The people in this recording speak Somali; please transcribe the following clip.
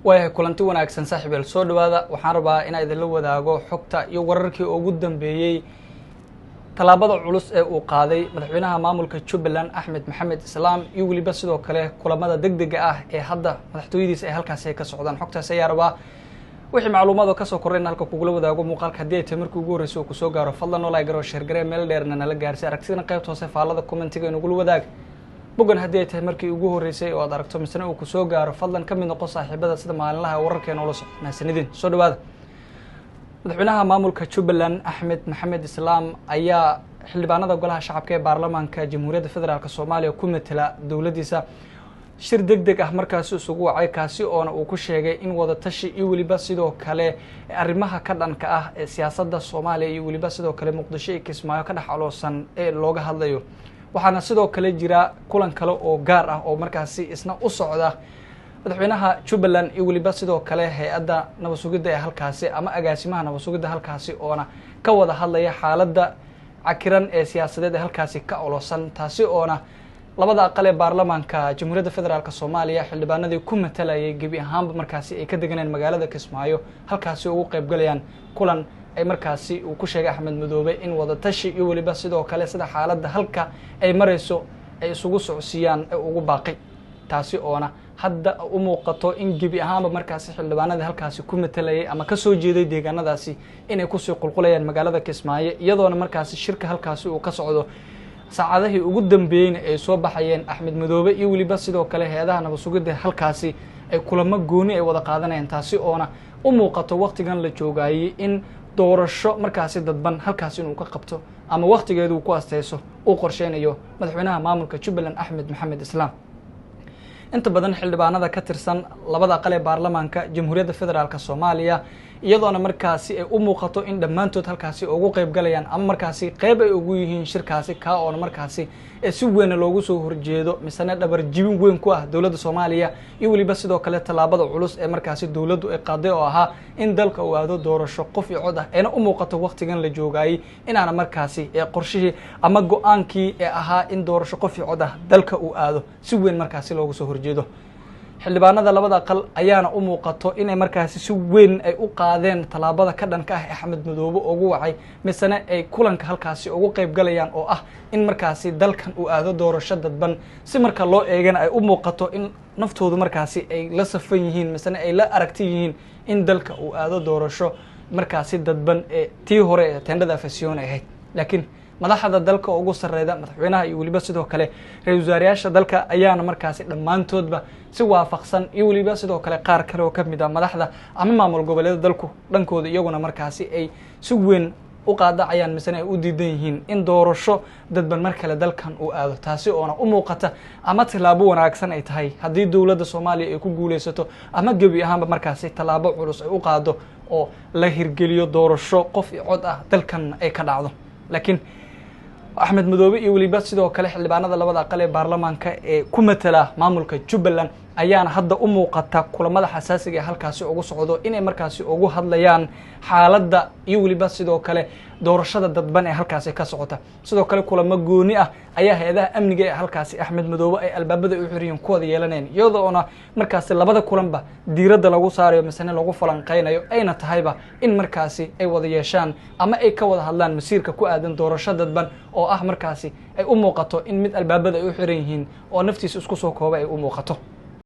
way kulanti wanaagsan saaxiibeel soo dhawaada waxaan rabaa in ay idin la wadaago xogta iyo wararkii ugu dambeeyay talaabada culus ee uu qaaday madaxweynaha maamulka Jubbaland Axmed Maxamed Islaam iyo waliba sidoo kale kulamada degdega ah ee hadda madaxtooyadiisa ay halkaas ka socdaan xogtaas ayaa rabaa wixii macluumaad ka soo korreyn halka kugula wadaago muuqaalka hadii ay markii ugu horeysay ku soo gaaro fadlan like garo share garee meel dheerna nala gaarsi aragtidana qaybta hoose faalada commentiga inuu gula wadaag bogan hadii ay tahay markii ugu horeysay oo aad aragto misna uu ku soo gaaro fadlan ka mid noqo saaxiibada sida maalinlaha wararkeena ula socodna sanadin soo dhawaada madaxweynaha maamulka Jubbaland Axmed Maxamed Islaam ayaa xildhibaanada golaha shacabka ee baarlamaanka Jamhuuriyadda Federaalka Soomaaliya ku metela dawladdiisa shir degdeg ah markaas isugu wacay kaasi oo uu ku sheegay in wada tashi iyo waliba sidoo kale arrimaha ka dhanka ah ee siyaasadda Soomaaliya iyo waliba sidoo kale Muqdisho iyo Kismaayo ka dhaxaloosan ee looga hadlayo waxaana sidoo kale jira kulan kale oo gaar ah oo markaasi isna u socda madaxweynaha Jubbaland iyo waliba sidoo kale hay'adda nabad sugidda ee halkaasi ama agaasimaha nabad sugidda halkaasi oona ka wada hadlaya xaaladda cakiran ee siyaasadeed ee halkaasi ka ololsan taasi oona labada aqal ee baarlamaanka Jamhuuriyadda Federaalka Soomaaliya xildhibaanadii ku matalayay gebi ahaanba markaasi ay ka deganeen magaalada Kismaayo halkaasi ugu qayb galayaan kulan ay markaasi uu ku sheegay Axmed Madoobe in wada tashi iyo waliba sidoo kale sida xaaladda halka ay marayso ay isugu socodsiiyaan ee ugu baaqay taasi oona hadda u muuqato in gebi ahaanba markaasi xildhibaanada halkaasi ku matalayay ama ka soo jeeday deegaanadaasi inay ku soo qulqulayaan magaalada Kismaayo iyadoona markaasi shirka halkaasi uu ka socdo saacadihii ugu dambeeyay ay soo baxayeen Axmed Madoobe iyo waliba sidoo kale hay'adaha nabad sugidda halkaasi ay kulamo gooni ay wada qaadanayaan taasi oona u muuqato waqtigan la joogayay in doorasho markaasi dadban halkaasi inuu ka qabto ama waqtigeedu ku asteyso uu qorsheynayo madaxweynaha maamulka Jubbaland Axmed Maxamed Islaam inta badan xildhibaanada ka tirsan labada aqal ee baarlamaanka Jamhuuriyadda Federaalka Soomaaliya iyadoona markaasi ay u muuqato in dhamaantood halkaasi ugu qayb galayaan ama markaasi qayb ay ugu yihiin shirkaasi ka oo markaasi si weyn loogu soo horjeedo misana dhabar jibin weyn ku ah dawladda Soomaaliya iyo waliba sidoo kale talaabada culus ee markaasi dawladdu ay qaaday oo ahaa in dalka uu aado doorasho qof iyo cod ah ee u muuqato waqtigan la joogay in aan markaasi qorshihii ama go'aankii ee ahaa in doorasho qof iyo cod ah dalka uu aado si weyn markaasi loogu soo horjeedo xildhibaanada labada aqal ayaana u muuqato inay markaasi si weyn ay u qaadeen talaabada ka dhanka ah Axmed Madoobe ugu wacay misana ay kulanka halkaasi ugu qayb galayaan oo ah in markaasi dalkan uu aado doorasho dadban si marka loo eegana ay u muuqato in naftoodu markaasi ay la safan yihiin misana ay la aragti yihiin in dalka uu aado doorasho markaasi dadban ee tii hore ee teendhada afasiyoon ahayd laakiin madaxda dalka ugu sareeyda madaxweynaha iyo waliba sidoo kale ra'iisul wasaarayaasha dalka ayaana markaasi dhamaantoodba si waafaqsan iyo waliba sidoo kale qaar kale oo ka mid ah madaxda ama maamul goboleedyada dalku dhankooda iyaguna markaasi ay si weyn u qaadacayaan misana ay u diidan yihiin in doorasho dadban mar kale dalkan uu aado taasi oona u muuqata ama talaabo wanaagsan ay tahay haddii dawladda Soomaaliya ay ku guuleysato ama gebi ahaanba markaasi talaabo culus ay u qaado oo la hirgeliyo doorasho qof iyo cod ah dalkan ay ka dhacdo laakiin Axmed Madoobe iyo waliba sidoo kale xildhibaanada labada aqal ee baarlamaanka ee ku matala maamulka Jubbaland ayaana hadda u muuqata kulamada xasaasiga ee halkaasi ugu socdo inay markaasi ugu hadlayaan xaaladda iyo waliba sidoo kale doorashada dadban ee halkaasi ka socota sidoo kale kulamo gooni ah ayaa hay'adaha amniga ee halkaasi Axmed Madoobe ay albaabada u xiriyeen kooda yeelaneen iyadoona markaasi labada kulanba diiradda lagu saarayo misana lagu falanqeynayo ayna tahayba in markaasi ay wada yeeshaan ama ay ka wada hadlaan masiirka ku aadan doorasho dadban oo ah markaasi ay u muuqato in mid albaabada ay u xiran yihiin oo naftiisa isku soo koobay ay u muuqato